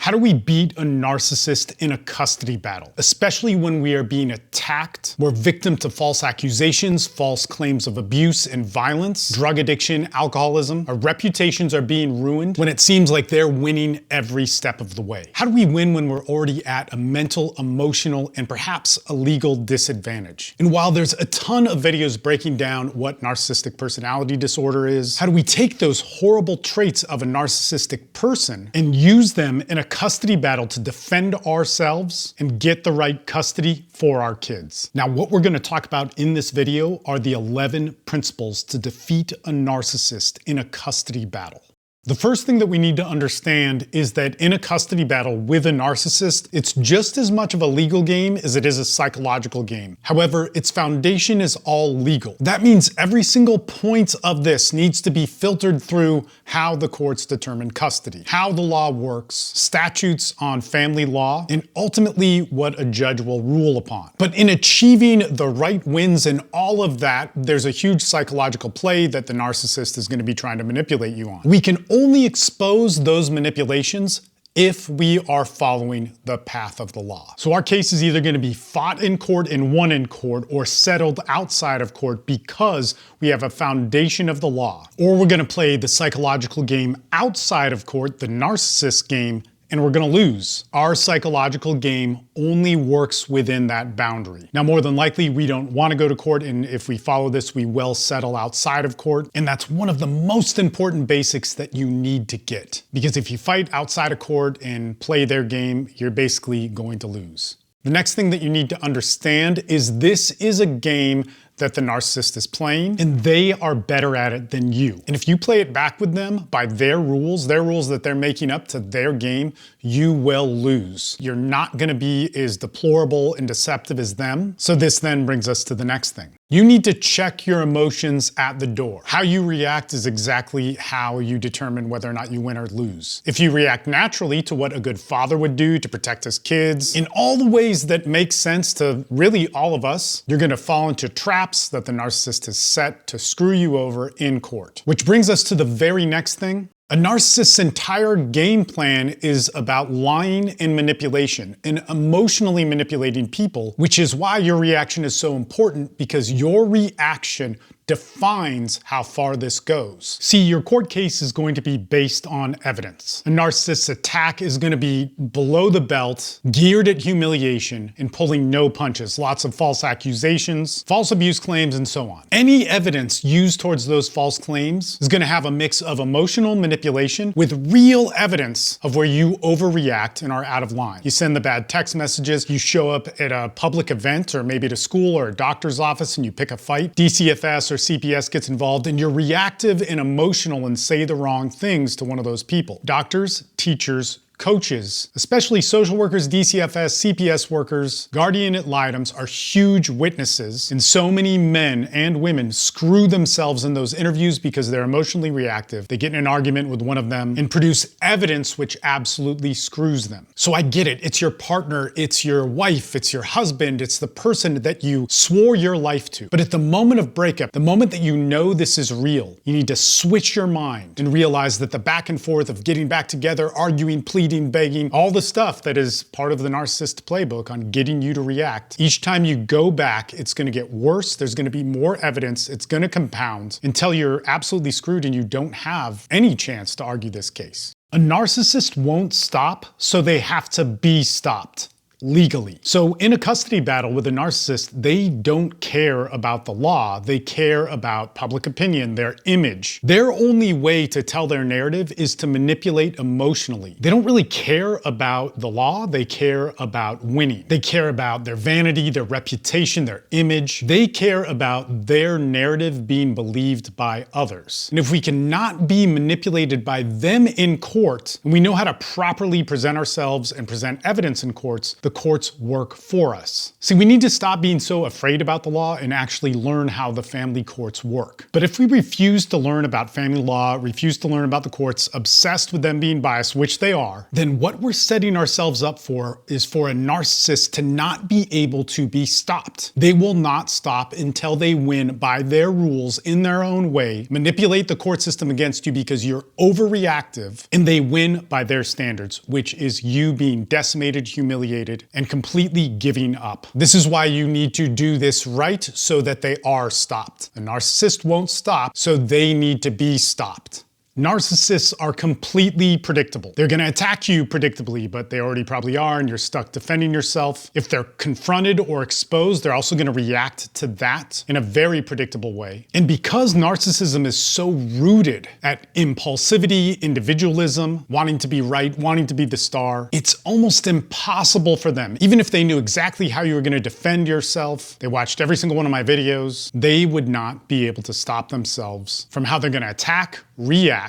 How do we beat a narcissist in a custody battle, especially when we are being attacked, we're victim to false accusations, false claims of abuse and violence, drug addiction, alcoholism, our reputations are being ruined when it seems like they're winning every step of the way? How do we win when we're already at a mental, emotional, and perhaps a legal disadvantage? And while there's a ton of videos breaking down what narcissistic personality disorder is, how do we take those horrible traits of a narcissistic person and use them in a custody battle to defend ourselves and get the right custody for our kids? Now, what we're going to talk about in this video are the 11 principles to defeat a narcissist in a custody battle. The first thing that we need to understand is that in a custody battle with a narcissist, it's just as much of a legal game as it is a psychological game. However, its foundation is all legal. That means every single point of this needs to be filtered through how the courts determine custody, how the law works, statutes on family law, and ultimately what a judge will rule upon. But in achieving the right wins and all of that, there's a huge psychological play that the narcissist is going to be trying to manipulate you on. We can only expose those manipulations if we are following the path of the law. So our case is either going to be fought in court and won in court, or settled outside of court because we have a foundation of the law. Or we're going to play the psychological game outside of court, the narcissist game, and we're gonna lose. Our psychological game only works within that boundary. Now, more than likely, we don't wanna go to court, and if we follow this, we will settle outside of court. And that's one of the most important basics that you need to get. Because if you fight outside of court and play their game, you're basically going to lose. The next thing that you need to understand is this is a game that the narcissist is playing, and they are better at it than you. And if you play it back with them by their rules that they're making up to their game, you will lose. You're not gonna be as deplorable and deceptive as them. So this then brings us to the next thing. You need to check your emotions at the door. How you react is exactly how you determine whether or not you win or lose. If you react naturally to what a good father would do to protect his kids, in all the ways that make sense to really all of us, you're gonna fall into traps that the narcissist has set to screw you over in court. Which brings us to the very next thing. A narcissist's entire game plan is about lying and manipulation and emotionally manipulating people, which is why your reaction is so important, because your reaction defines how far this goes. See, your court case is going to be based on evidence. A narcissist's attack is going to be below the belt, geared at humiliation, and pulling no punches. Lots of false accusations, false abuse claims, and so on. Any evidence used towards those false claims is going to have a mix of emotional manipulation with real evidence of where you overreact and are out of line. You send the bad text messages, you show up at a public event or maybe at a school or a doctor's office and you pick a fight. DCFS or CPS gets involved and you're reactive and emotional and say the wrong things to one of those people. Doctors, teachers, coaches, especially social workers, DCFS, CPS workers, guardian ad litems are huge witnesses, and so many men and women screw themselves in those interviews because they're emotionally reactive. They get in an argument with one of them and produce evidence which absolutely screws them. So I get it. It's your partner, it's your wife, it's your husband, it's the person that you swore your life to. But at the moment of breakup, the moment that you know this is real, you need to switch your mind and realize that the back and forth of getting back together, arguing, pleading, begging, all the stuff that is part of the narcissist playbook on getting you to react. Each time you go back, it's going to get worse. There's going to be more evidence. It's going to compound until you're absolutely screwed and you don't have any chance to argue this case. A narcissist won't stop, so they have to be stopped. Legally. So in a custody battle with a narcissist, they don't care about the law. They care about public opinion, their image. Their only way to tell their narrative is to manipulate emotionally. They don't really care about the law. They care about winning. They care about their vanity, their reputation, their image. They care about their narrative being believed by others. And if we cannot be manipulated by them in court, and we know how to properly present ourselves and present evidence in courts, the courts work for us. See, we need to stop being so afraid about the law and actually learn how the family courts work. But if we refuse to learn about family law, refuse to learn about the courts, obsessed with them being biased, which they are, then what we're setting ourselves up for is for a narcissist to not be able to be stopped. They will not stop until they win by their rules in their own way, manipulate the court system against you because you're overreactive, and they win by their standards, which is you being decimated, humiliated, and completely giving up. This is why you need to do this right so that they are stopped. A narcissist won't stop, so they need to be stopped. Narcissists are completely predictable. They're gonna attack you predictably, but they already probably are, and you're stuck defending yourself. If they're confronted or exposed, they're also gonna react to that in a very predictable way. And because narcissism is so rooted at impulsivity, individualism, wanting to be right, wanting to be the star, it's almost impossible for them. Even if they knew exactly how you were gonna defend yourself, they watched every single one of my videos, they would not be able to stop themselves from how they're gonna attack, react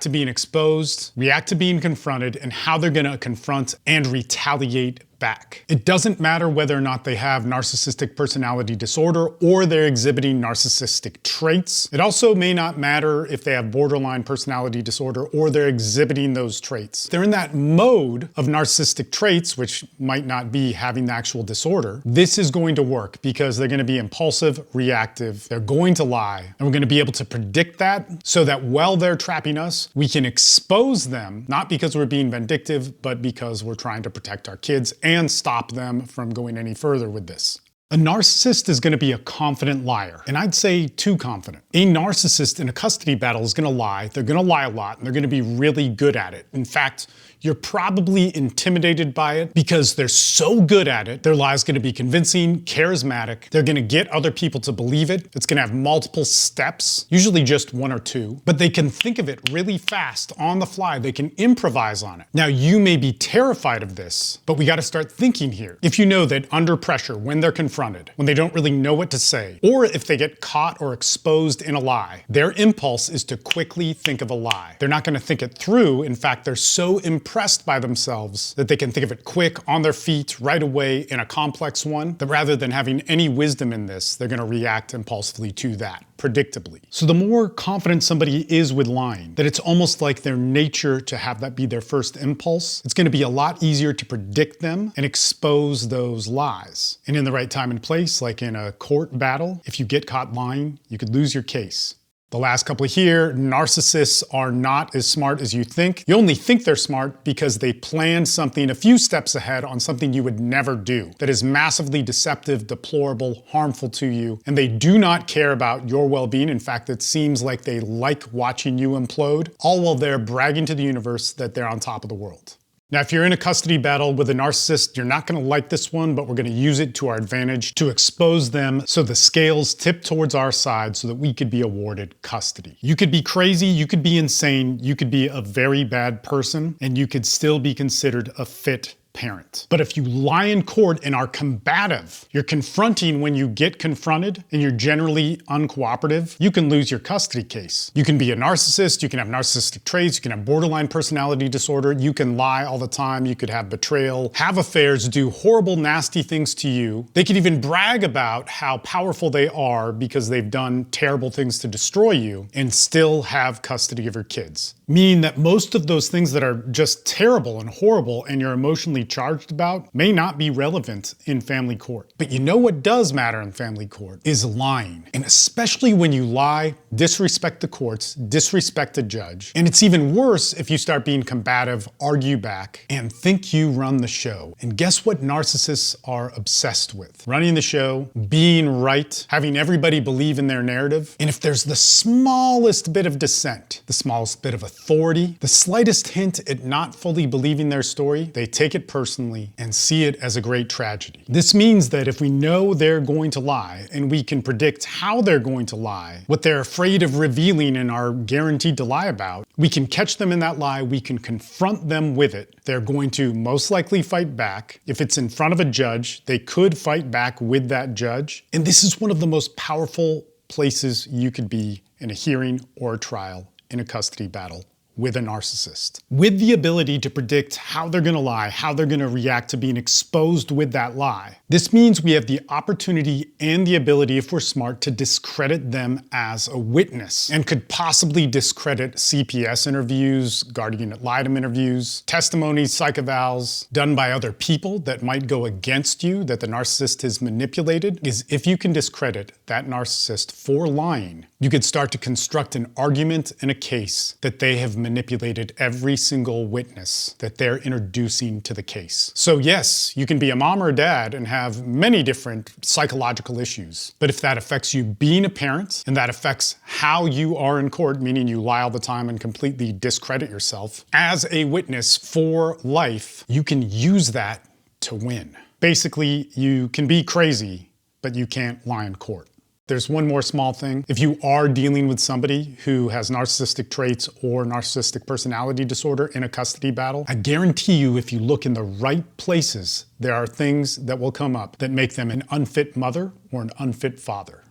to being exposed, react to being confronted, and how they're gonna confront and retaliate back. It doesn't matter whether or not they have narcissistic personality disorder or they're exhibiting narcissistic traits. It also may not matter if they have borderline personality disorder or they're exhibiting those traits. They're in that mode of narcissistic traits, which might not be having the actual disorder. This is going to work because they're going to be impulsive, reactive, they're going to lie, and we're going to be able to predict that so that while they're trapping us, we can expose them, not because we're being vindictive, but because we're trying to protect our kids and stop them from going any further with this. A narcissist is going to be a confident liar, and I'd say too confident. A narcissist in a custody battle is going to lie. They're going to lie a lot, and they're going to be really good at it. In fact, you're probably intimidated by it because they're so good at it. Their lie is going to be convincing, charismatic. They're going to get other people to believe it. It's going to have multiple steps, usually just one or two, but they can think of it really fast on the fly. They can improvise on it. Now, you may be terrified of this, but we got to start thinking here. If you know that under pressure, when they're confronted, when they don't really know what to say, or if they get caught or exposed in a lie, their impulse is to quickly think of a lie. They're not going to think it through. In fact, they're so impressed by themselves that they can think of it quick, on their feet, right away in a complex one, that rather than having any wisdom in this, they're going to react impulsively to that, predictably. So the more confident somebody is with lying, that it's almost like their nature to have that be their first impulse, it's going to be a lot easier to predict them and expose those lies. And in the right time and place, like in a court battle, if you get caught lying, you could lose your case. The last couple here, narcissists are not as smart as you think. You only think they're smart because they planned something a few steps ahead on something you would never do that is massively deceptive, deplorable, harmful to you, and they do not care about your well-being. In fact, it seems like they like watching you implode, all while they're bragging to the universe that they're on top of the world. Now, if you're in a custody battle with a narcissist, you're not going to like this one, but we're going to use it to our advantage to expose them so the scales tip towards our side so that we could be awarded custody. You could be crazy, you could be insane, you could be a very bad person, and you could still be considered a fit parent. But if you lie in court and are combative, you're confronting when you get confronted, and you're generally uncooperative, you can lose your custody case. You can be a narcissist, you can have narcissistic traits, you can have borderline personality disorder, you can lie all the time, you could have betrayal, have affairs, do horrible, nasty things to you. They could even brag about how powerful they are because they've done terrible things to destroy you and still have custody of your kids. Meaning that most of those things that are just terrible and horrible and you're emotionally charged about may not be relevant in family court. But you know what does matter in family court is lying. And especially when you lie, disrespect the courts, disrespect the judge. And it's even worse if you start being combative, argue back, and think you run the show. And guess what narcissists are obsessed with? Running the show, being right, having everybody believe in their narrative. And if there's the smallest bit of dissent, the smallest bit of authority, the slightest hint at not fully believing their story, they take it personally and see it as a great tragedy. This means that if we know they're going to lie and we can predict how they're going to lie, what they're afraid of revealing and are guaranteed to lie about, we can catch them in that lie, we can confront them with it. They're going to most likely fight back. If it's in front of a judge, they could fight back with that judge. And this is one of the most powerful places you could be in a hearing or a trial in a custody battle with a narcissist. With the ability to predict how they're gonna lie, how they're gonna react to being exposed with that lie. This means we have the opportunity and the ability, if we're smart, to discredit them as a witness, and could possibly discredit CPS interviews, guardian ad litem interviews, testimonies, psych evals done by other people that might go against you, that the narcissist has manipulated. Is if you can discredit that narcissist for lying, you could start to construct an argument and a case that they have manipulated every single witness that they're introducing to the case. So yes, you can be a mom or a dad and have many different psychological issues. But if that affects you being a parent, and that affects how you are in court, meaning you lie all the time and completely discredit yourself as a witness for life, you can use that to win. Basically, you can be crazy, but you can't lie in court. There's one more small thing. If you are dealing with somebody who has narcissistic traits or narcissistic personality disorder in a custody battle, I guarantee you if you look in the right places, there are things that will come up that make them an unfit mother or an unfit father.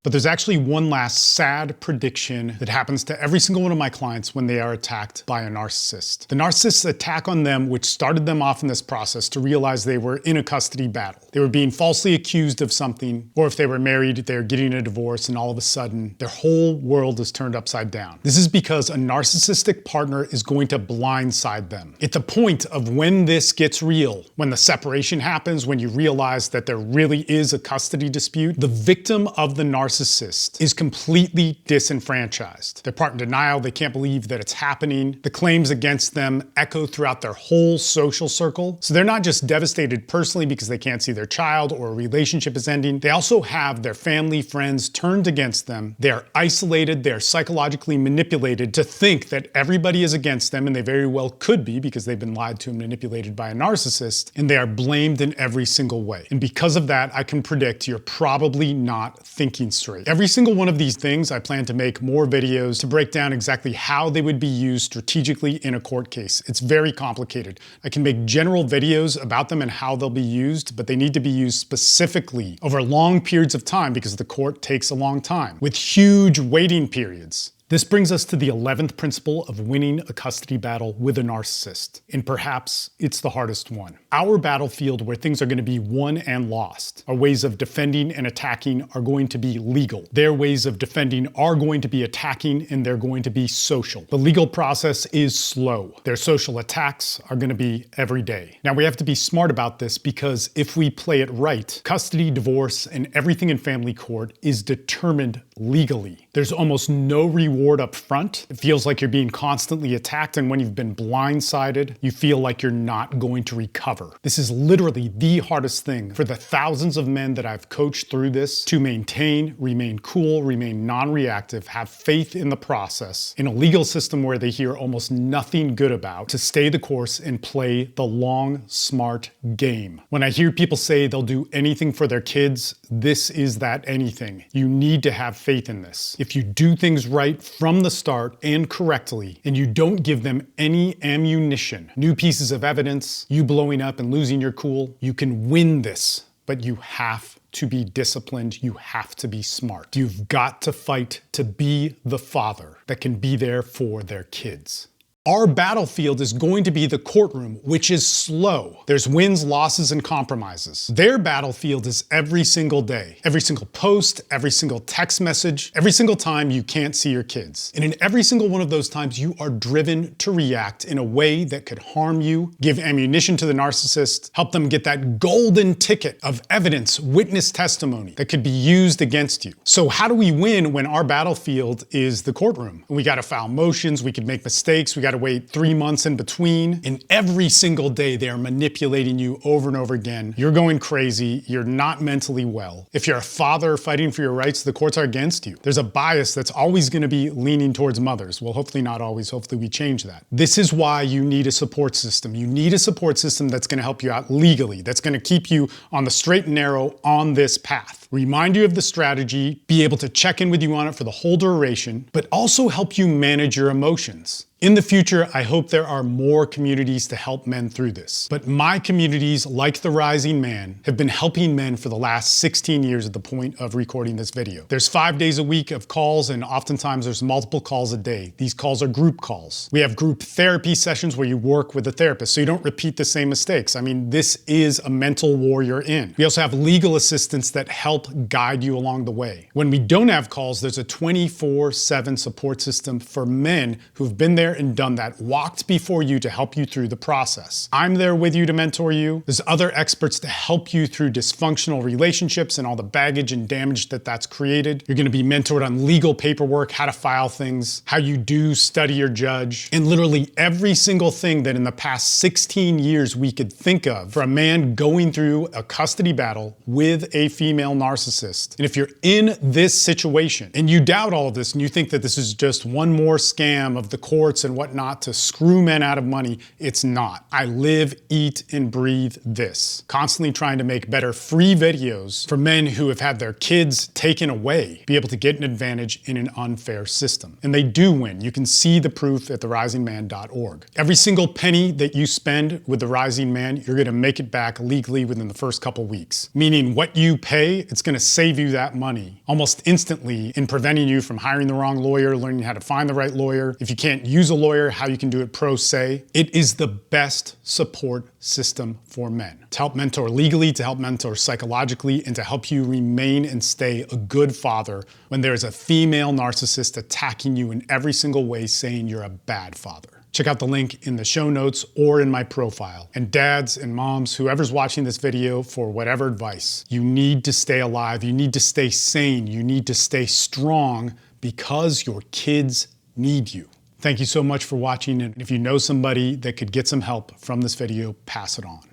But there's actually one last sad prediction that happens to every single one of my clients when they are attacked by a narcissist. The narcissist's attack on them, which started them off in this process to realize they were in a custody battle. They were being falsely accused of something, or if they were married, they're getting a divorce, and all of a sudden, their whole world is turned upside down. This is because a narcissistic partner is going to blindside them. At the point of when this gets real, when the separation happens, when you realize that there really is a custody dispute, the victim of the narcissist is completely disenfranchised. They're part in denial, they can't believe that it's happening. The claims against them echo throughout their whole social circle. So they're not just devastated personally because they can't see their child or a relationship is ending. They also have their family, friends turned against them. They are isolated, they are psychologically manipulated to think that everybody is against them, and they very well could be because they've been lied to and manipulated by a narcissist, and they are blamed in every single way. And because of that, I can predict you're probably not thinking straight. Every single one of these things, I plan to make more videos to break down exactly how they would be used strategically in a court case. It's very complicated. I can make general videos about them and how they'll be used, but they need to be used specifically over long periods of time because the court takes a long time, with huge waiting periods. This brings us to the 11th principle of winning a custody battle with a narcissist, and perhaps it's the hardest one. Our battlefield where things are going to be won and lost, our ways of defending and attacking are going to be legal. Their ways of defending are going to be attacking, and they're going to be social. The legal process is slow. Their social attacks are going to be every day. Now we have to be smart about this because if we play it right, custody, divorce, and everything in family court is determined legally. There's almost no reward up front. It feels like you're being constantly attacked, and when you've been blindsided, you feel like you're not going to recover. This is literally the hardest thing for the thousands of men that I've coached through this to maintain, remain cool, remain non-reactive, have faith in the process, in a legal system where they hear almost nothing good about, to stay the course and play the long, smart game. When I hear people say they'll do anything for their kids, this is that anything. You need to have faith in this. If you do things right from the start and correctly, and you don't give them any ammunition, new pieces of evidence, you blowing up and losing your cool, you can win this, but you have to be disciplined, you have to be smart. You've got to fight to be the father that can be there for their kids. Our battlefield is going to be the courtroom, which is slow. There's wins, losses, and compromises. Their battlefield is every single day. Every single post, every single text message, every single time you can't see your kids. And in every single one of those times, you are driven to react in a way that could harm you, give ammunition to the narcissist, help them get that golden ticket of evidence, witness testimony that could be used against you. So how do we win when our battlefield is the courtroom? We gotta file motions, we could make mistakes, we gotta wait 3 months in between, and every single day they are manipulating you over and over again. You're going crazy, you're not mentally well. If you're a father fighting for your rights, the courts are against you. There's a bias that's always gonna be leaning towards mothers. Well, hopefully not always, hopefully we change that. This is why you need a support system. You need a support system that's gonna help you out legally, that's gonna keep you on the straight and narrow on this path. remind you of the strategy, be able to check in with you on it for the whole duration, but also help you manage your emotions. In the future, I hope there are more communities to help men through this. But my communities, like The Rising Man, have been helping men for the last 16 years at the point of recording this video. There's 5 days a week of calls, and oftentimes there's multiple calls a day. These calls are group calls. We have group therapy sessions where you work with a therapist so you don't repeat the same mistakes. I mean, this is a mental war you're in. We also have legal assistants that help guide you along the way. When we don't have calls, there's a 24/7 support system for men who've been there and done that, walked before you to help you through the process. I'm there with you to mentor you. There's other experts to help you through dysfunctional relationships and all the baggage and damage that that's created. You're gonna be mentored on legal paperwork, how to file things, how you do study your judge, and literally every single thing that in the past 16 years we could think of for a man going through a custody battle with a female narcissist. And if you're in this situation and you doubt all of this and you think that this is just one more scam of the courts and whatnot to screw men out of money, it's not. I live, eat, and breathe this. Constantly trying to make better free videos for men who have had their kids taken away, be able to get an advantage in an unfair system. And they do win. You can see the proof at therisingman.org. Every single penny that you spend with The Rising Man, you're gonna make it back legally within the first couple weeks. Meaning what you pay, it's gonna save you that money almost instantly in preventing you from hiring the wrong lawyer, learning how to find the right lawyer. If you can't use a lawyer, how you can do it pro se. It is the best support system for men. To help mentor legally, to help mentor psychologically, and to help you remain and stay a good father when there is a female narcissist attacking you in every single way, saying you're a bad father. Check out the link in the show notes or in my profile. And dads and moms, whoever's watching this video, for whatever advice, you need to stay alive, you need to stay sane, you need to stay strong because your kids need you. Thank you so much for watching, and if you know somebody that could get some help from this video, pass it on.